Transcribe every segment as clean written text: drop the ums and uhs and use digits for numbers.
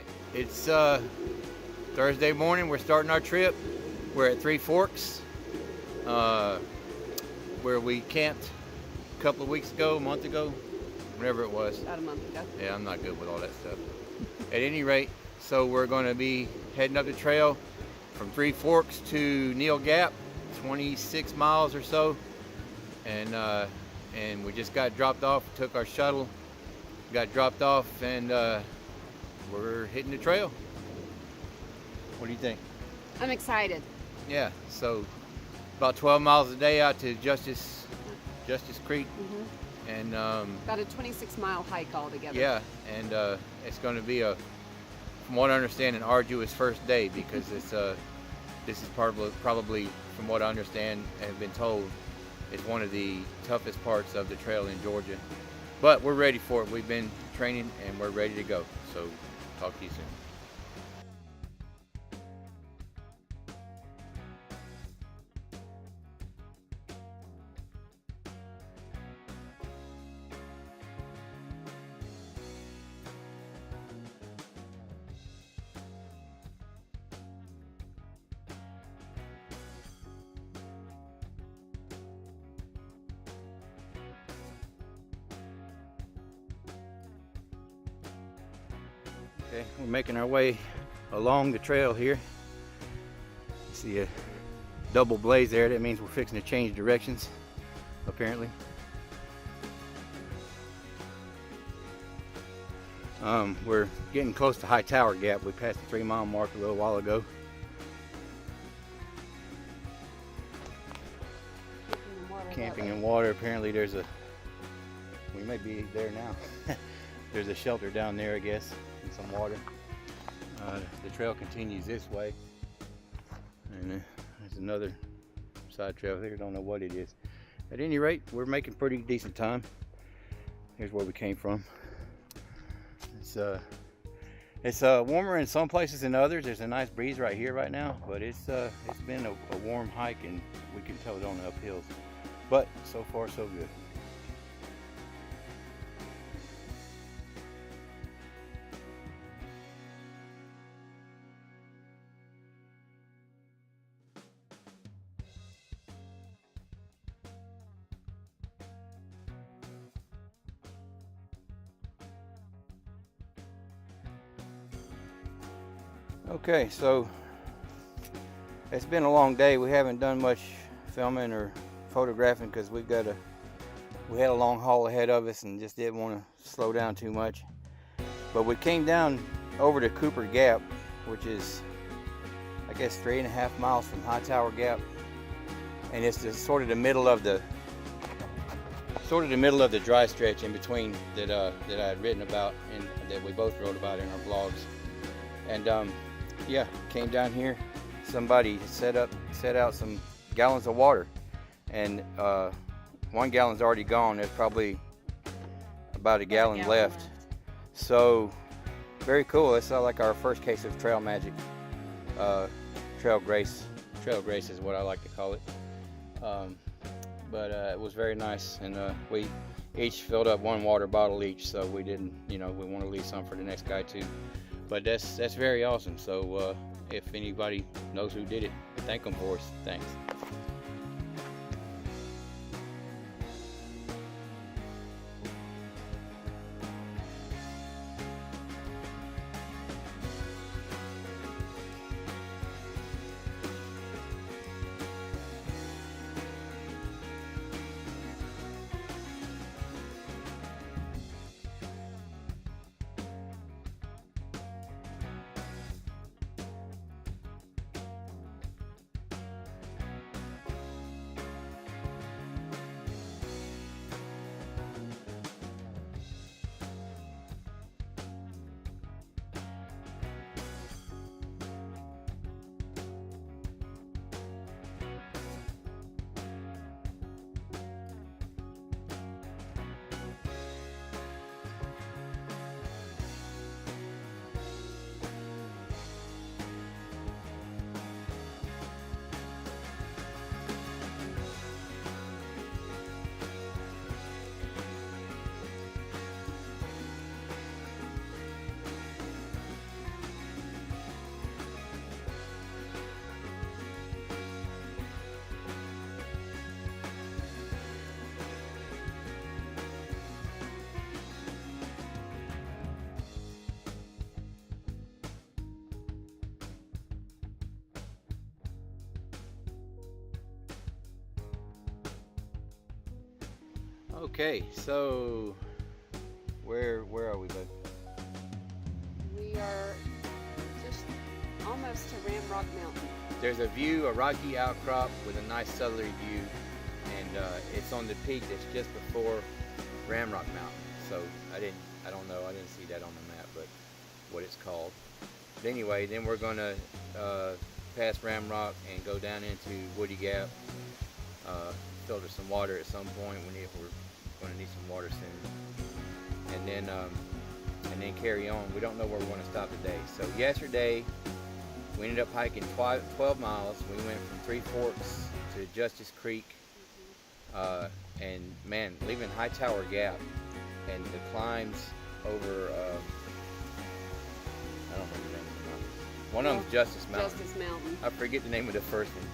right, it's Thursday morning. We're starting our trip. We're at Three Forks, where we camped a couple of weeks ago, a month ago, whatever it was. About a month ago. Yeah, I'm not good with all that stuff. At any rate, so we're going to be heading up the trail from Three Forks to Neel Gap, 26 miles or so, and we just got dropped off. Took our shuttle, got dropped off, and we're hitting the trail. What do you think? I'm excited. Yeah, so about 12 miles a day out to Justice Creek, and About a 26-mile hike altogether. yeah, and it's going to be from what I understand, an arduous first day because this is probably from what I understand and have been told, it's one of the toughest parts of the trail in Georgia. But we're ready for it. We've been training and we're ready to go. So talk to you soon. Okay, we're making our way along the trail here. You see a double blaze there. That means we're fixing to change directions, apparently. We're getting close to High Tower Gap. We passed the 3-mile mark a little while ago. Camping and water. Apparently we may be there now. There's a shelter down there, I guess, and some water. The trail continues this way, and there's another side trail here. Don't know what it is. At any rate, we're making pretty decent time. Here's where we came from. It's warmer in some places than others. There's a nice breeze right here right now, but it's been a warm hike, and we can tell it on the uphills. But so far so good. Okay, so it's been a long day. We haven't done much filming or photographing because we had a long haul ahead of us and just didn't want to slow down too much. But we came down over to Cooper Gap, which is, I guess, 3.5 miles from High Tower Gap, and it's sort of the middle of the dry stretch in between that I had written about and that we both wrote about in our blogs. And yeah, came down here. Somebody set out some gallons of water, and 1 gallon's already gone. There's probably about a gallon left. So very cool. It's like our first case of trail magic. Trail grace is what I like to call it. But it was very nice, and we each filled up 1 water bottle each, so we didn't, we want to leave some for the next guy too. But that's very awesome. So if anybody knows who did it, thank them for us. Thanks. Okay, so where are we, bud? We are just almost to Ramrock Mountain. There's a view, a rocky outcrop with a nice southerly view, and it's on the peak that's just before Ramrock Mountain. So I didn't see that on the map, but what it's called. But anyway, then we're gonna pass Ramrock and go down into Woody Gap. Filter some water at some point. We're going to need some water soon, and then carry on. We don't know where we're going to stop today. So yesterday we ended up hiking 12 miles. We went from Three Forks to Justice Creek, and man, leaving Hightower Gap and the climbs over. I don't remember the name of the mountain. One of them's Justice Mountain. Justice Mountain. I forget the name of the first one,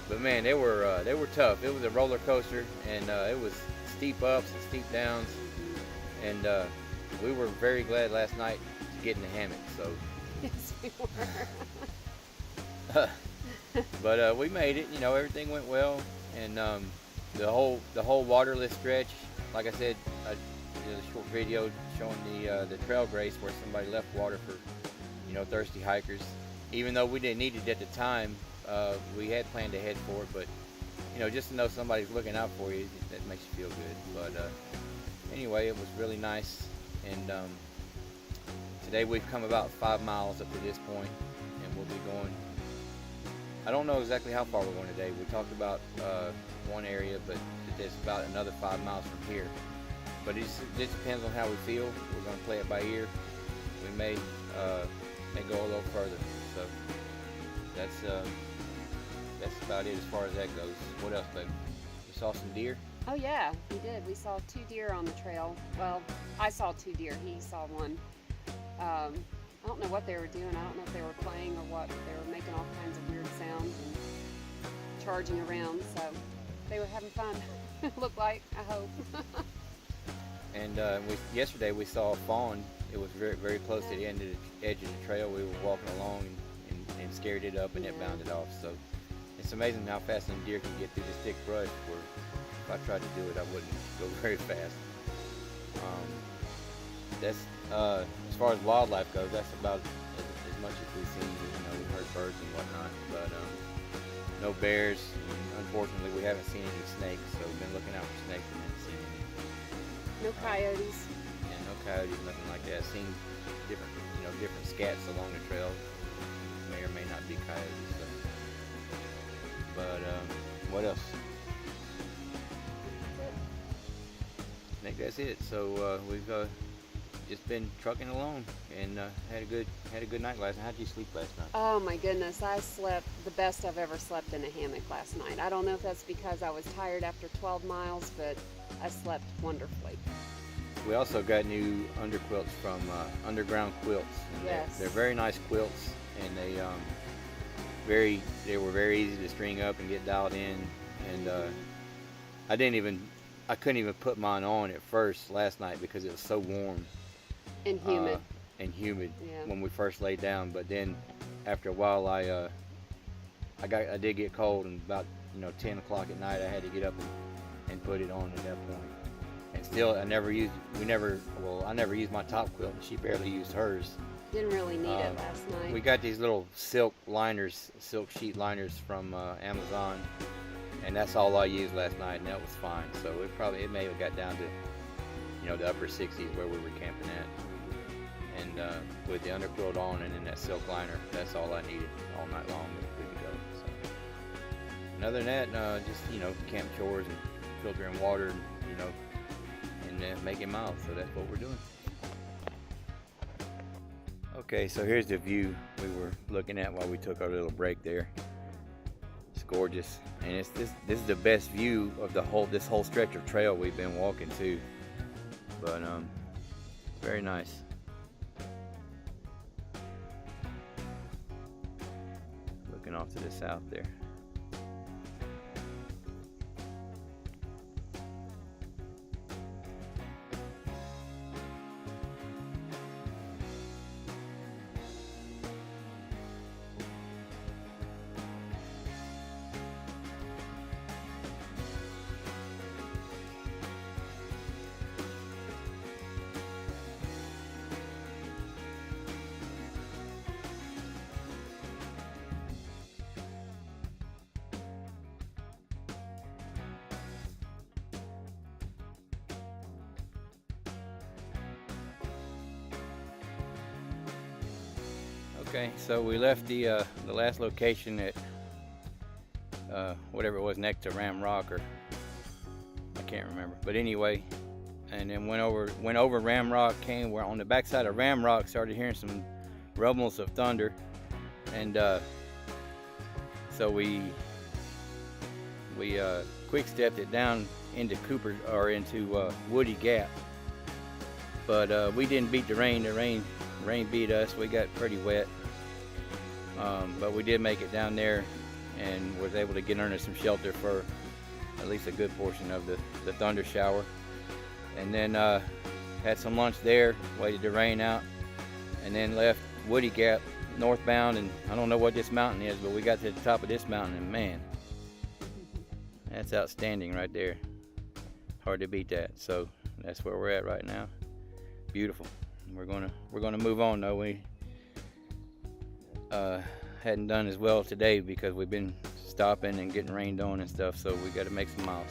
but man, they were tough. It was a roller coaster, and it was steep ups and steep downs, and we were very glad last night to get in the hammock. So, Yes, we were. but we made it. You know, everything went well, and the whole waterless stretch. Like I said, I did a short video showing the trail grace where somebody left water for thirsty hikers. Even though we didn't need it at the time. We had planned ahead for it, but just to know somebody's looking out for you, that makes you feel good. But anyway, it was really nice, and today we've come about 5 miles up to this point, and we'll be going. I don't know exactly how far we're going today. We talked about one area, but it's about another 5 miles from here. But it just depends on how we feel. We're going to play it by ear. We may go a little further. So that's about it as far as that goes. What else, baby? You saw some deer? Oh yeah, we did. We saw 2 deer on the trail. Well, I saw 2 deer. He saw one. I don't know what they were doing. I don't know if they were playing or what. But they were making all kinds of weird sounds and charging around. So they were having fun. Looked like. I hope. And yesterday we saw a fawn. It was very, very close to the edge of the trail. We were walking along and scared it up, and it bounded off. So it's amazing how fast some deer can get through this thick brush, where if I tried to do it, I wouldn't go very fast. That's as far as wildlife goes, that's about as much as we've seen. We've heard birds and whatnot, but no bears. And unfortunately, we haven't seen any snakes, so we've been looking out for snakes and haven't seen any. No coyotes. Yeah, no coyotes, nothing like that. Seen different scats along the trail. May or may not be coyotes. So. But what else? I think that's it. So we've just been trucking along and had a good night last night. How did you sleep last night? Oh my goodness, I slept the best I've ever slept in a hammock last night. I don't know if that's because I was tired after 12 miles, but I slept wonderfully. We also got new underquilts from Underground Quilts. And Yes. They're very nice quilts, and they were very easy to string up and get dialed in. And I couldn't even put mine on at first last night because it was so warm And humid. Yeah. when we first laid down. But then after a while, I did get cold, and about 10 o'clock at night I had to get up and put it on at that point. And still, I never used my top quilt, and she barely used hers. Didn't really need it last night. We got these little silk sheet liners from Amazon, and that's all I used last night, and that was fine. So it may have got down to the upper 60s where we were camping at, and with the underquilt on and then that silk liner, that's all I needed all night long. We were good to go. So. And other than that, just camp chores and filtering water, and making miles. So that's what we're doing. Okay, so here's the view we were looking at while we took our little break there. It's gorgeous, and this is the best view of this whole stretch of trail we've been walking too. But very nice. Looking off to the south there. Okay, so we left the last location at whatever it was next to Ram Rock, or I can't remember. But anyway, and then went over Ram Rock. We're on the backside of Ram Rock. Started hearing some rumbles of thunder, and so we quick stepped it down into Woody Gap. But we didn't beat the rain. The rain beat us. We got pretty wet. But we did make it down there and was able to get under some shelter for at least a good portion of the thunder shower. And then had some lunch there, waited the rain out, and then left Woody Gap northbound. And I don't know what this mountain is, but we got to the top of this mountain, and man, that's outstanding right there. Hard to beat that. So that's where we're at right now. Beautiful. We're gonna move on though. We hadn't done as well today because we've been stopping and getting rained on and stuff, so we got to make some miles.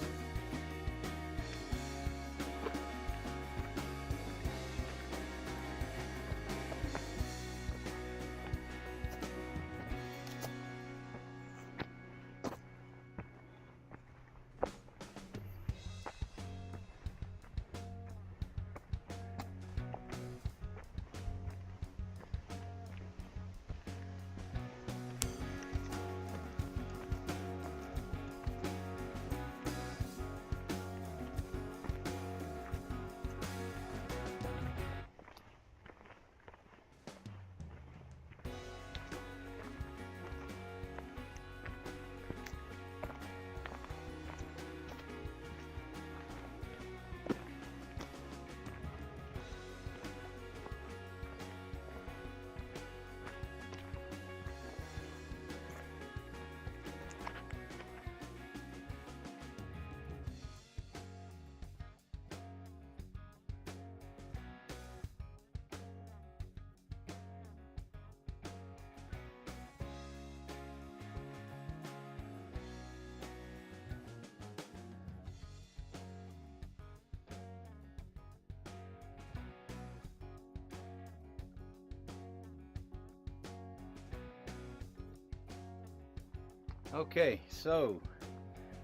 Okay, so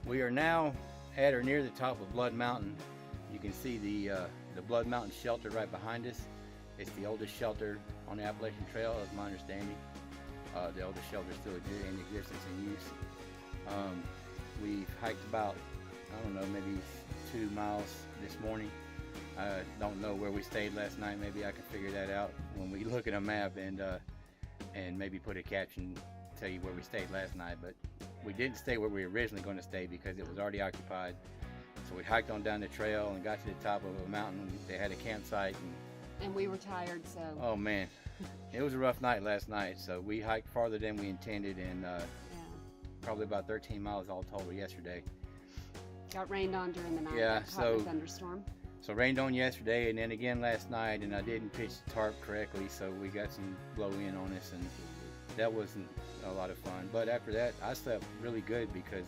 we are now at or near the top of Blood Mountain. You can see the Blood Mountain shelter right behind us. It's the oldest shelter on the Appalachian Trail, as my understanding. The oldest shelter still in existence and use. We hiked about, I don't know, maybe 2 miles this morning. I don't know where we stayed last night. Maybe I can figure that out when we look at a map and maybe put a caption to tell you where we stayed last night. But we didn't stay where we were originally going to stay because it was already occupied. So we hiked on down the trail and got to the top of a mountain. They had a campsite. And we were tired, so. Oh man, it was a rough night last night. So we hiked farther than we intended, and probably about 13 miles all total yesterday. Got rained on during the night. Yeah, Caught in a thunderstorm. So rained on yesterday and then again last night, and I didn't pitch the tarp correctly, so we got some blow in on us, and that wasn't a lot of fun. But after that, I slept really good because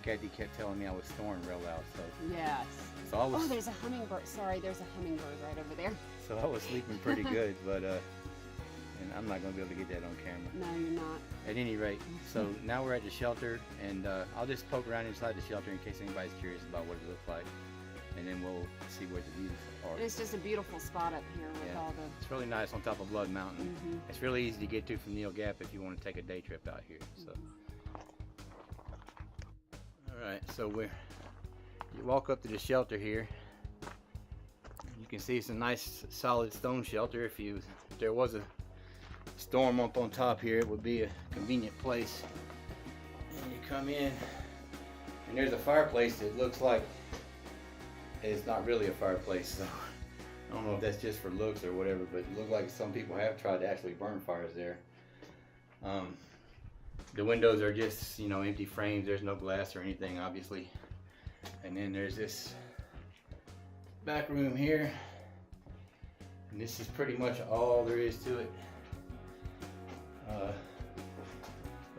Kathy kept telling me I was snoring real loud. So yes. So I was. Oh, there's a hummingbird. Sorry, there's a hummingbird right over there. So I was sleeping pretty good, but and I'm not gonna be able to get that on camera. No, you're not. At any rate, so now we're at the shelter, and I'll just poke around inside the shelter in case anybody's curious about what it looks like, and then we'll see where the views are. And it's just a beautiful spot up here with all the. It's really nice on top of Blood Mountain. It's really easy to get to from Neel Gap if you want to take a day trip out here. So. All right, so you walk up to the shelter here. You can see it's a nice solid stone shelter. If there was a storm up on top here, it would be a convenient place. And you come in, and there's a fireplace that looks like it's not really a fireplace. So I don't know if that's just for looks or whatever, but it looks like some people have tried to actually burn fires there. The windows are just, empty frames. There's no glass or anything, obviously. And then there's this back room here. And this is pretty much all there is to it.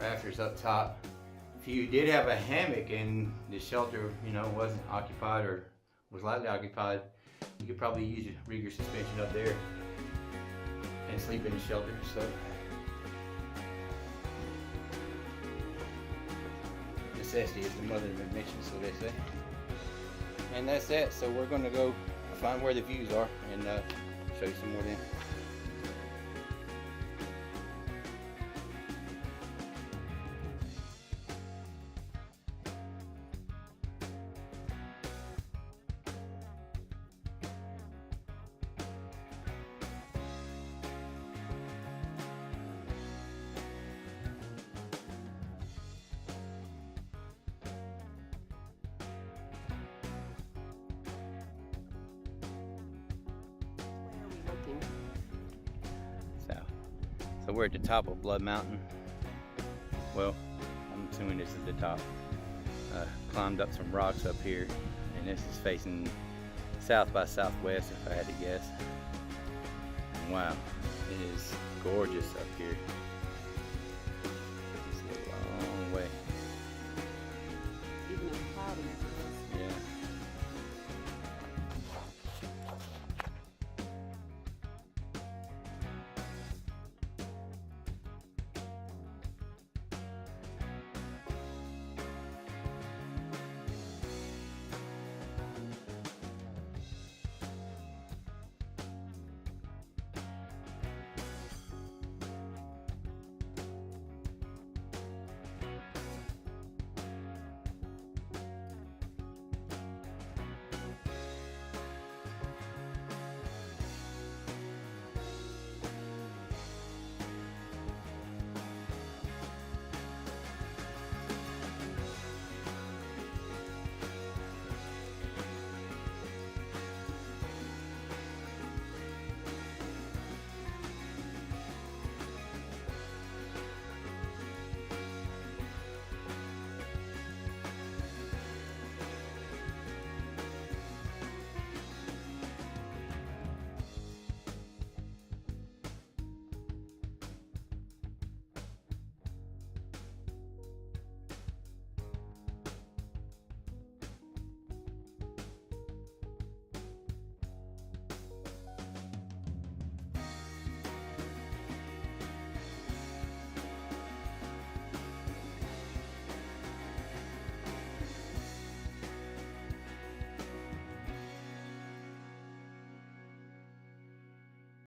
Rafters up top. If you did have a hammock and the shelter, wasn't occupied or was lightly occupied, you could probably rig your suspension up there and sleep in the shelter. So necessity is the mother of invention, so they say. And that's it. So we're gonna go find where the views are and show you some more then. Looking. So we're at the top of Blood Mountain. Well, I'm assuming this is the top. Climbed up some rocks up here, and this is facing south by southwest if I had to guess. And wow, it is gorgeous up here.